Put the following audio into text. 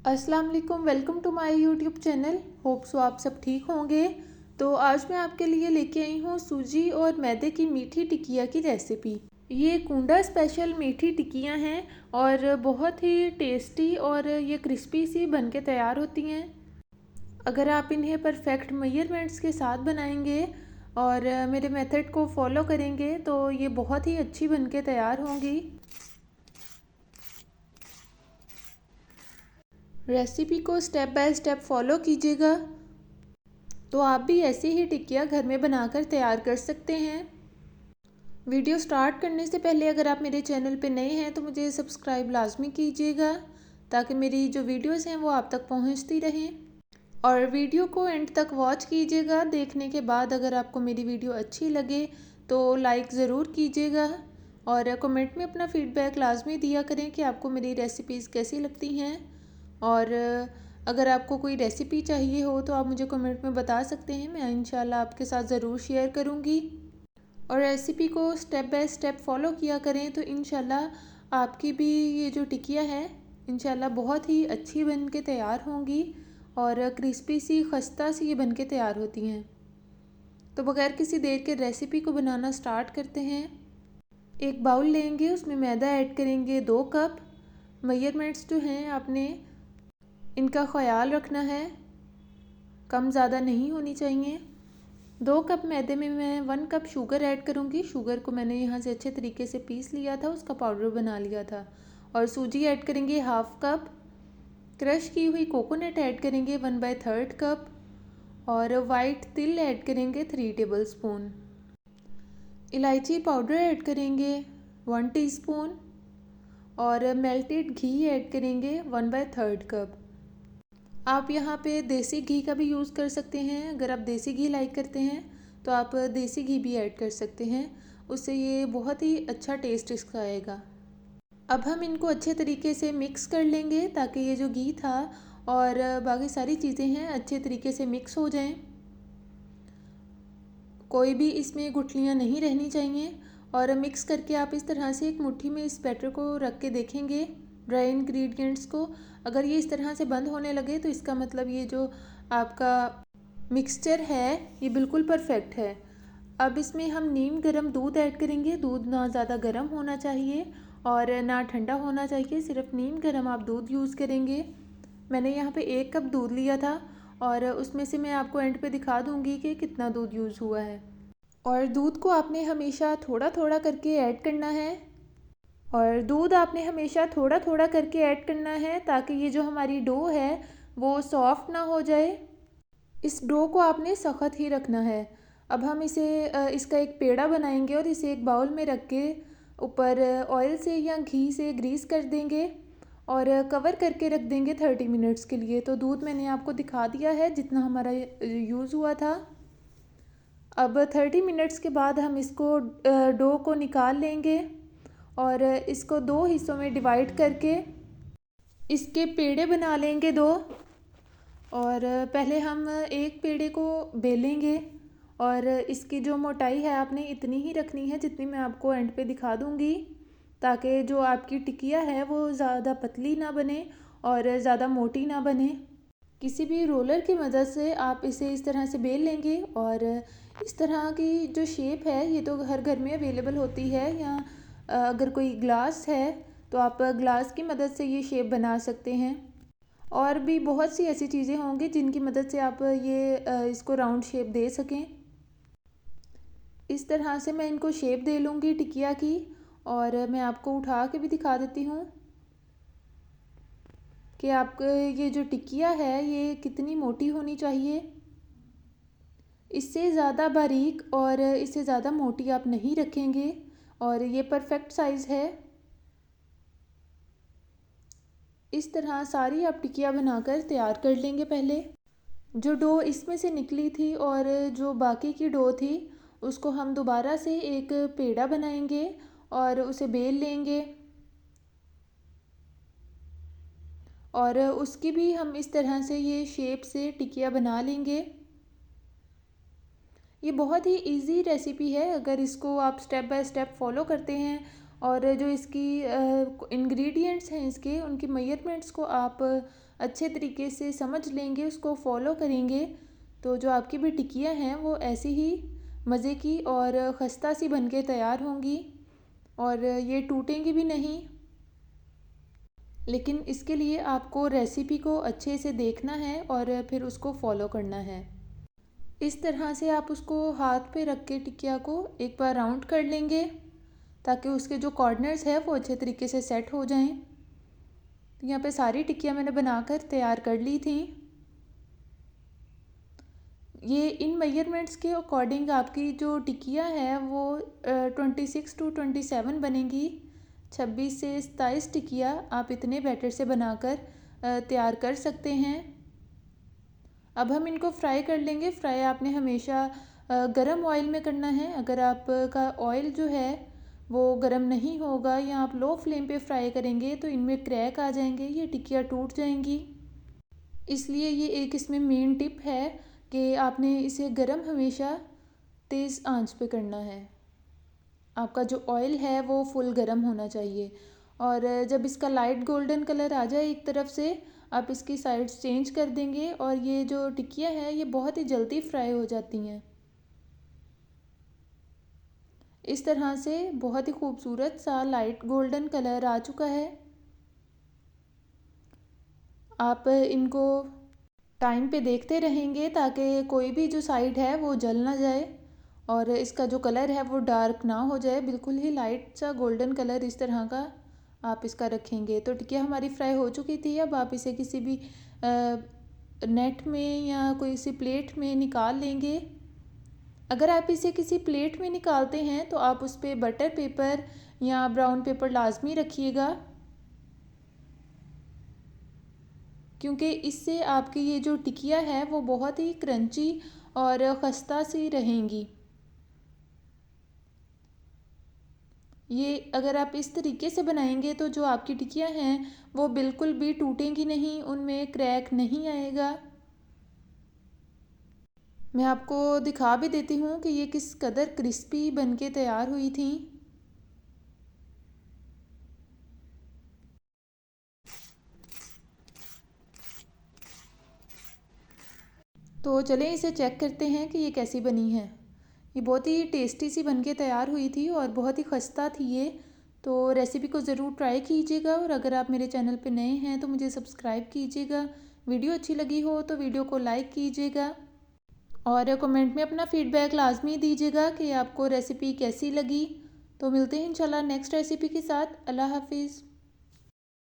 अस्सलाम वालेकुम, welcome to my YouTube channel. Hope so आप सब ठीक होंगे। तो आज मैं आपके लिए लेके आई हूँ सूजी और मैदे की मीठी टिकिया की रेसिपी। ये कुंडा स्पेशल मीठी टिकियाँ हैं और बहुत ही टेस्टी और ये क्रिस्पी सी बन के तैयार होती हैं। अगर आप इन्हें परफेक्ट मेजरमेंट्स के साथ बनाएंगे और मेरे मेथड को फॉलो करेंगे तो ये बहुत ही अच्छी बन के तैयार होंगी। रेसिपी को स्टेप बाय स्टेप फॉलो कीजिएगा तो आप भी ऐसी ही टिक्कियाँ घर में बनाकर तैयार कर सकते हैं। वीडियो स्टार्ट करने से पहले अगर आप मेरे चैनल पे नए हैं तो मुझे सब्सक्राइब लाजमी कीजिएगा ताकि मेरी जो वीडियोस हैं वो आप तक पहुंचती रहें। और वीडियो को एंड तक वॉच कीजिएगा। देखने के बाद अगर आपको मेरी वीडियो अच्छी लगे तो लाइक ज़रूर कीजिएगा और कमेंट में अपना फ़ीडबैक लाजमी दिया करें कि आपको मेरी रेसिपीज़ कैसी लगती हैं। और अगर आपको कोई रेसिपी चाहिए हो तो आप मुझे कमेंट में बता सकते हैं, मैं इंशाल्लाह आपके साथ ज़रूर शेयर करूँगी। और रेसिपी को स्टेप बाय स्टेप फॉलो किया करें तो इंशाल्लाह आपकी भी ये जो टिकिया है इंशाल्लाह बहुत ही अच्छी बन के तैयार होंगी और क्रिस्पी सी खस्ता सी ये बन के तैयार होती हैं। तो बगैर किसी देर के रेसिपी को बनाना स्टार्ट करते हैं। एक बाउल लेंगे, उसमें मैदा ऐड करेंगे 2 कप। मेजरमेंट्स जो हैं आपने इनका ख्याल रखना है, कम ज़्यादा नहीं होनी चाहिए। 2 कप मैदे में मैं 1 कप शुगर ऐड करूँगी। शुगर को मैंने यहाँ से अच्छे तरीके से पीस लिया था, उसका पाउडर बना लिया था। और सूजी ऐड करेंगे 1/2 कप। क्रश की हुई कोकोनट ऐड करेंगे 1/3 कप। और वाइट तिल ऐड करेंगे 3 टेबल स्पून। इलायची पाउडर ऐड करेंगे 1 टीस्पून। और मेल्टेड घी ऐड करेंगे 1/3 कप। आप यहाँ पे देसी घी का भी यूज़ कर सकते हैं। अगर आप देसी घी लाइक करते हैं तो आप देसी घी भी ऐड कर सकते हैं, उससे ये बहुत ही अच्छा टेस्ट इसका आएगा। अब हम इनको अच्छे तरीके से मिक्स कर लेंगे ताकि ये जो घी था और बाकी सारी चीज़ें हैं अच्छे तरीके से मिक्स हो जाएं। कोई भी इसमें गुठलियाँ नहीं रहनी चाहिए। और मिक्स करके आप इस तरह से एक मुट्ठी में इस बैटर को रख के देखेंगे, ड्राई इंग्रेडिएंट्स को। अगर ये इस तरह से बंद होने लगे तो इसका मतलब ये जो आपका मिक्सचर है ये बिल्कुल परफेक्ट है। अब इसमें हम नीम गर्म दूध ऐड करेंगे। दूध ना ज़्यादा गर्म होना चाहिए और ना ठंडा होना चाहिए, सिर्फ नीम गर्म आप दूध यूज़ करेंगे। मैंने यहाँ पे 1 कप दूध लिया था और उसमें से मैं आपको एंड पे दिखा दूँगी कि कितना दूध यूज़ हुआ है। और दूध को आपने हमेशा थोड़ा थोड़ा करके ऐड करना है। और दूध आपने हमेशा थोड़ा थोड़ा करके ऐड करना है ताकि ये जो हमारी डो है वो सॉफ्ट ना हो जाए। इस डो को आपने सख्त ही रखना है। अब हम इसका एक पेड़ा बनाएंगे और इसे एक बाउल में रख के ऊपर ऑयल से या घी से ग्रीस कर देंगे और कवर करके रख देंगे 30 मिनट्स के लिए। तो दूध मैंने आपको दिखा दिया है जितना हमारा यूज़ हुआ था। अब 30 मिनट्स के बाद हम इसको डो को निकाल लेंगे और इसको 2 हिस्सों में डिवाइड करके इसके पेड़े बना लेंगे 2। और पहले हम एक पेड़े को बेलेंगे और इसकी जो मोटाई है आपने इतनी ही रखनी है जितनी मैं आपको एंड पे दिखा दूँगी, ताकि जो आपकी टिकिया है वो ज़्यादा पतली ना बने और ज़्यादा मोटी ना बने। किसी भी रोलर की मदद से आप इसे इस तरह से बेल लेंगे और इस तरह की जो शेप है ये तो हर घर में अवेलेबल होती है, या अगर कोई ग्लास है तो आप ग्लास की मदद से ये शेप बना सकते हैं। और भी बहुत सी ऐसी चीज़ें होंगी जिनकी मदद से आप इसको राउंड शेप दे सकें। इस तरह से मैं इनको शेप दे लूँगी टिकिया की। और मैं आपको उठा के भी दिखा देती हूँ कि आपको ये जो टिकिया है ये कितनी मोटी होनी चाहिए। इससे ज़्यादा बारीक और इससे ज़्यादा मोटी आप नहीं रखेंगे और ये परफेक्ट साइज़ है। इस तरह सारी आप टिकिया बनाकर तैयार कर लेंगे। पहले जो डो इसमें से निकली थी और जो बाकी की डो थी उसको हम दोबारा से एक पेड़ा बनाएंगे और उसे बेल लेंगे और उसकी भी हम इस तरह से ये शेप से टिकिया बना लेंगे। ये बहुत ही इजी रेसिपी है, अगर इसको आप स्टेप बाय स्टेप फॉलो करते हैं और जो इसकी इंग्रेडिएंट्स हैं इसके, उनकी मेजरमेंट्स को आप अच्छे तरीके से समझ लेंगे, उसको फॉलो करेंगे, तो जो आपकी भी टिक्कियाँ हैं वो ऐसी ही मज़े की और खस्ता सी बन के तैयार होंगी और ये टूटेंगी भी नहीं। लेकिन इसके लिए आपको रेसिपी को अच्छे से देखना है और फिर उसको फॉलो करना है। इस तरह से आप उसको हाथ पे रख के टिक्किया को एक बार राउंड कर लेंगे ताकि उसके जो कॉर्नर्स है वो अच्छे तरीके से सेट हो जाएं। तो यहाँ पे सारी टिक्कियाँ मैंने बनाकर तैयार कर ली थी। ये इन मेजरमेंट्स के अकॉर्डिंग आपकी जो टिक्कियाँ है वो 26 to 27 बनेंगी। 26 से 27 टिक्कियाँ आप इतने बैटर से बनाकर तैयार कर सकते हैं। अब हम इनको फ्राई कर लेंगे। फ्राई आपने हमेशा गरम ऑयल में करना है। अगर आपका ऑयल जो है वो गरम नहीं होगा या आप लो फ्लेम पे फ्राई करेंगे तो इनमें क्रैक आ जाएंगे, ये टिक्कियाँ टूट जाएंगी। इसलिए ये एक इसमें मेन टिप है कि आपने इसे गरम हमेशा तेज़ आंच पे करना है। आपका जो ऑयल है वो फुल गरम होना चाहिए। और जब इसका लाइट गोल्डन कलर आ जाए एक तरफ से, आप इसकी साइड्स चेंज कर देंगे और ये जो टिक्कियाँ हैं ये बहुत ही जल्दी फ्राई हो जाती हैं। इस तरह से बहुत ही खूबसूरत सा लाइट गोल्डन कलर आ चुका है। आप इनको टाइम पे देखते रहेंगे ताकि कोई भी जो साइड है वो जल ना जाए और इसका जो कलर है वो डार्क ना हो जाए। बिल्कुल ही लाइट सा गोल्डन कलर इस तरह का आप इसका रखेंगे। तो टिक्किया हमारी फ्राई हो चुकी थी। अब आप इसे किसी भी नेट में या कोई सी प्लेट में निकाल लेंगे। अगर आप इसे किसी प्लेट में निकालते हैं तो आप उस पर बटर पेपर या ब्राउन पेपर लाजमी रखिएगा, क्योंकि इससे आपकी ये जो टिक्किया है वो बहुत ही क्रंची और खस्ता सी रहेंगी। ये अगर आप इस तरीके से बनाएंगे तो जो आपकी टिक्कियाँ हैं वो बिल्कुल भी टूटेंगी नहीं, उनमें क्रैक नहीं आएगा। मैं आपको दिखा भी देती हूँ कि ये किस कदर क्रिस्पी बनके तैयार हुई थी। तो चलें इसे चेक करते हैं कि ये कैसी बनी है। ये बहुत ही टेस्टी सी बनके तैयार हुई थी और बहुत ही खस्ता थी ये। तो रेसिपी को ज़रूर ट्राई कीजिएगा और अगर आप मेरे चैनल पे नए हैं तो मुझे सब्सक्राइब कीजिएगा। वीडियो अच्छी लगी हो तो वीडियो को लाइक कीजिएगा और कमेंट में अपना फ़ीडबैक लाजमी दीजिएगा कि आपको रेसिपी कैसी लगी। तो मिलते हैं इंशाल्लाह नेक्स्ट रेसिपी के साथ। अल्लाह हाफिज़।